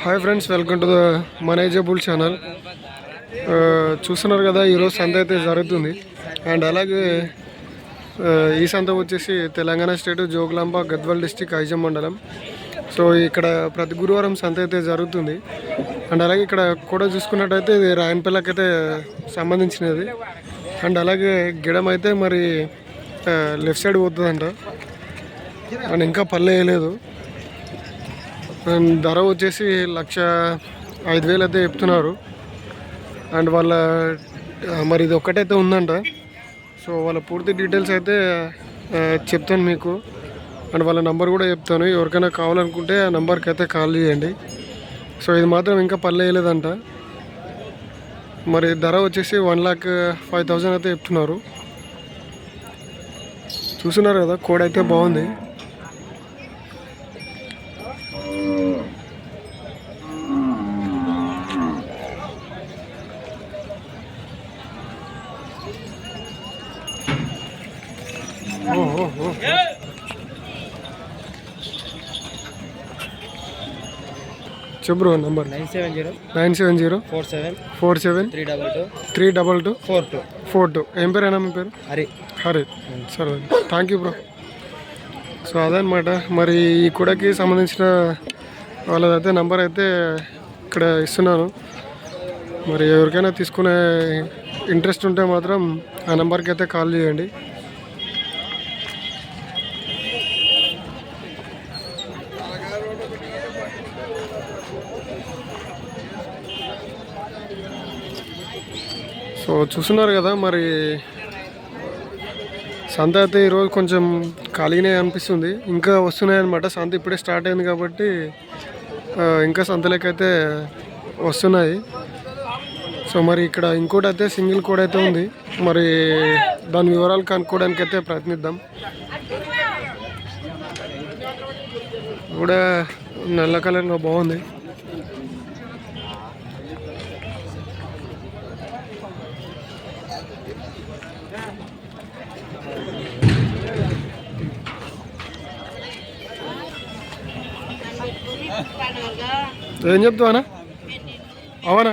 Hi friends, welcome to the manageable channel. చూస్తున్నారు కదా, ఈరోజు సంత అయితే జరుగుతుంది. అండ్ అలాగే ఈ సంత వచ్చేసి తెలంగాణ స్టేట్ జోగులాంబ గద్వాల్ డిస్టిక్ ఐజమ్ మండలం. సో ఇక్కడ ప్రతి గురువారం సంత అయితే జరుగుతుంది. అండ్ అలాగే ఇక్కడ కూడా చూసుకున్నట్టయితే ఇది రాయన్పల్లకి అయితే సంబంధించినది. అండ్ అలాగే గిడం అయితే మరి లెఫ్ట్ సైడ్ పోతుందంట. అండ్ ఇంకా పల్లె వేయలేదు. అండ్ ధర వచ్చేసి 1,05,000 అయితే చెప్తున్నారు. అండ్ వాళ్ళ మరి ఇది ఒక్కటైతే ఉందంట. సో వాళ్ళ పూర్తి డీటెయిల్స్ అయితే చెప్తాను మీకు. అండ్ వాళ్ళ నెంబర్ కూడా చెప్తాను. ఎవరికైనా కావాలనుకుంటే ఆ నెంబర్కి అయితే కాల్ చేయండి. సో ఇది మాత్రం ఇంకా పల్లె వేయలేదంట. మరి ధర వచ్చేసి 1,05,000 అయితే చెప్తున్నారు. చూస్తున్నారు కదా, కోడ్ అయితే బాగుంది. చెప్పు నంబర్ 970 47 322 42. ఏం పేరేనా మీ పేరు? హరి. సరే, థ్యాంక్ యూ బ్రో. సో అదనమాట. మరి ఈ కూడకి సంబంధించిన వాళ్ళదైతే నంబర్ అయితే ఇక్కడ ఇస్తున్నాను. మరి ఎవరికైనా తీసుకునే ఇంట్రెస్ట్ ఉంటే మాత్రం ఆ నెంబర్కి అయితే కాల్ చేయండి. సో చూస్తున్నారు కదా, మరి సంత అయితే ఈరోజు కొంచెం ఖాళీనే అనిపిస్తుంది. ఇంకా వస్తున్నాయన్నమాట. సంత ఇప్పుడే స్టార్ట్ అయింది కాబట్టి ఇంకా సంతలకైతే వస్తున్నాయి. సో మరి ఇక్కడ ఇంకోటి అయితే సింగిల్ కోడ్ అయితే ఉంది. మరి దాని వివరాలు కనుక్కోవడానికి అయితే ప్రయత్నిద్దాం. కూడా నల్ల కలర్లో బాగుంది. ఏం చెప్తావనా? అవనా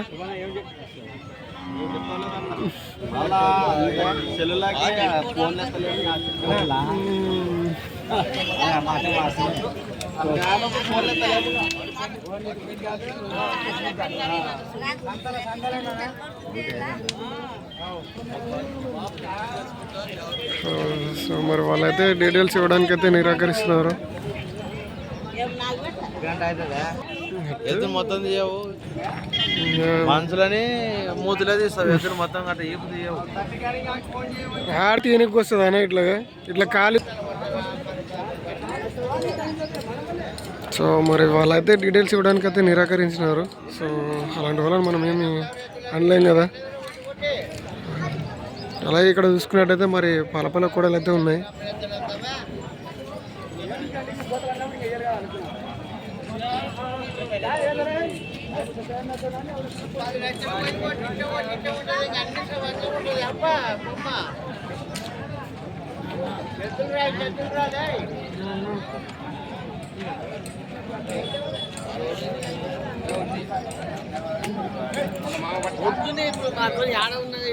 సో మరి వాళ్ళైతే డీటెయిల్స్ ఇవ్వడానికి అయితే నిరాకరిస్తున్నారు. ఎద్దు మొత్తం తీయవు, మనుషులని మూతులే తీస్తావు. ఎద్దులు మొత్తం గట్ట ఈపు తీయవు. ఆడితే వెనక్కి వస్తుంది అన్న, ఇట్లా ఖాళీ. సో మరి వాళ్ళైతే డీటెయిల్స్ ఇవ్వడానికి అయితే నిరాకరించినారు. సో అలాంటి వాళ్ళని మనం ఏమి అనలేం కదా. అలాగే ఇక్కడ చూసుకున్నట్టయితే మరి పలపల కూడలు అయితే ఉన్నాయి. ఆడ ఉన్నది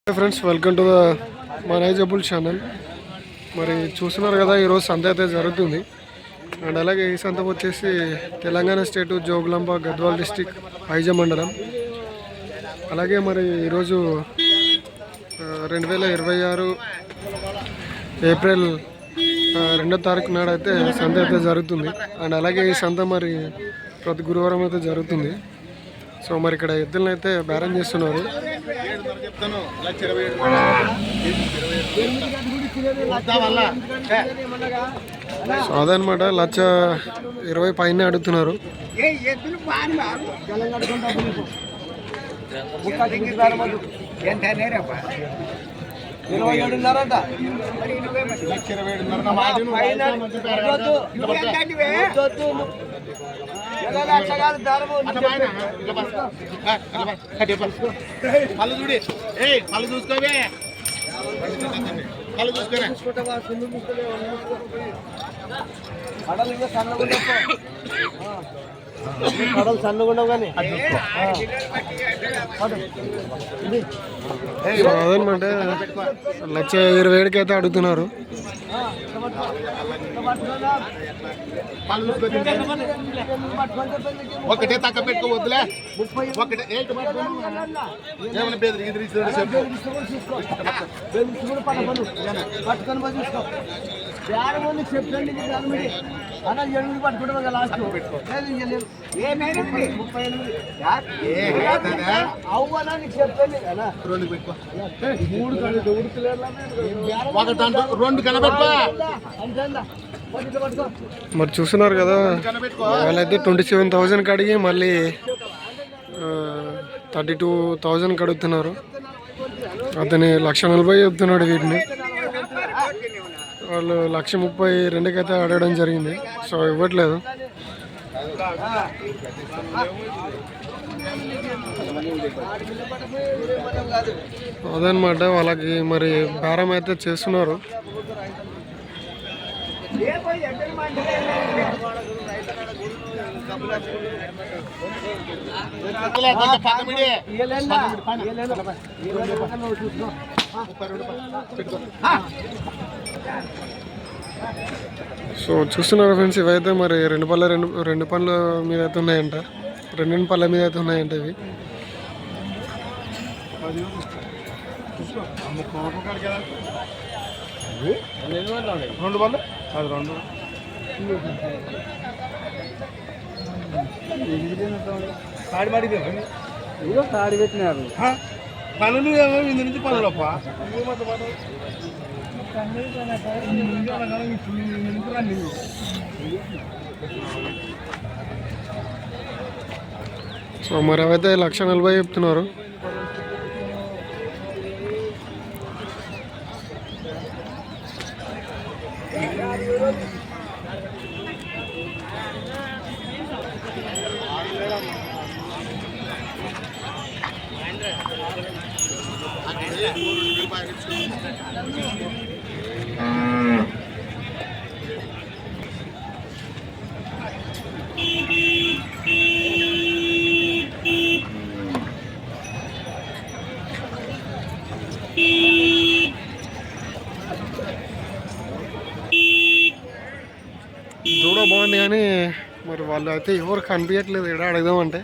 friends, welcome to the manageable channel. మరి చూస్తున్నారు కదా, ఈరోజు సంత అయితే జరుగుతుంది. అండ్ అలాగే ఈ సంత వచ్చేసి తెలంగాణ స్టేటు జోగులాంబ గద్వాల్ డిస్టిక్ ఐజమ్ మండలం. అలాగే మరి ఈరోజు 2026 ఏప్రిల్ 2వ తారీఖు నాడు అయితే సంత అయితే జరుగుతుంది. అండ్ అలాగే ఈ సంత మరి ప్రతి గురువారం అయితే జరుగుతుంది. సో మరి ఇక్కడ ఎద్దులను అయితే బేరం చేస్తున్నారు. సో అదనమాట, 1,20,000 పైన అడుగుతున్నారు. కళ్ళు చూడి కళ్ళు చూసుకోవే కళ్ళు చూసుకోరా కడలు సన్నగుండవు కానీ అదనమాట 1,20,000కి అయితే అడుగుతున్నారు. ఒకటే తక్క పెట్టుకోవద్దులే ఒకటే ఏమైనా బెదిరి పట్టుకొని పోయి చూసుకో చెప్పండి అన్న 8 పట్టుకుంటాం కదా లాస్ట్ అవ్వనా నీకు చెప్పండి కదా 2 పెట్టుకో 2 కనబెట్టుకో మరి చూస్తున్నారు కదా వాళ్ళైతే 27,000కి అడిగి మళ్ళీ 32,000కి అడుగుతున్నారు. అతని 1,40,000 చెప్తున్నాడు వీటిని. వాళ్ళు 1,32,000కి అయితే అడగడం జరిగింది. సో ఇవ్వట్లేదు. అదనమాట వాళ్ళకి మరి బేరం అయితే చేస్తున్నారు. సో చూస్తున్నారు ఫ్రెండ్స్, ఇవైతే మరి రెండు పళ్ళ మీద అయితే ఉన్నాయంట. 2 పళ్ళ మీద అయితే ఉన్నాయంట ఇవి. తాడి పెట్టినారు పనులు నుంచి పనులప్ప సో మరి అవైతే 1,40,000 చెప్తున్నారు. దూడ బాగుంది కానీ మరి వాళ్ళు అయితే ఎవరు కనిపించట్లేదు. ఎక్కడ అడగదామంటే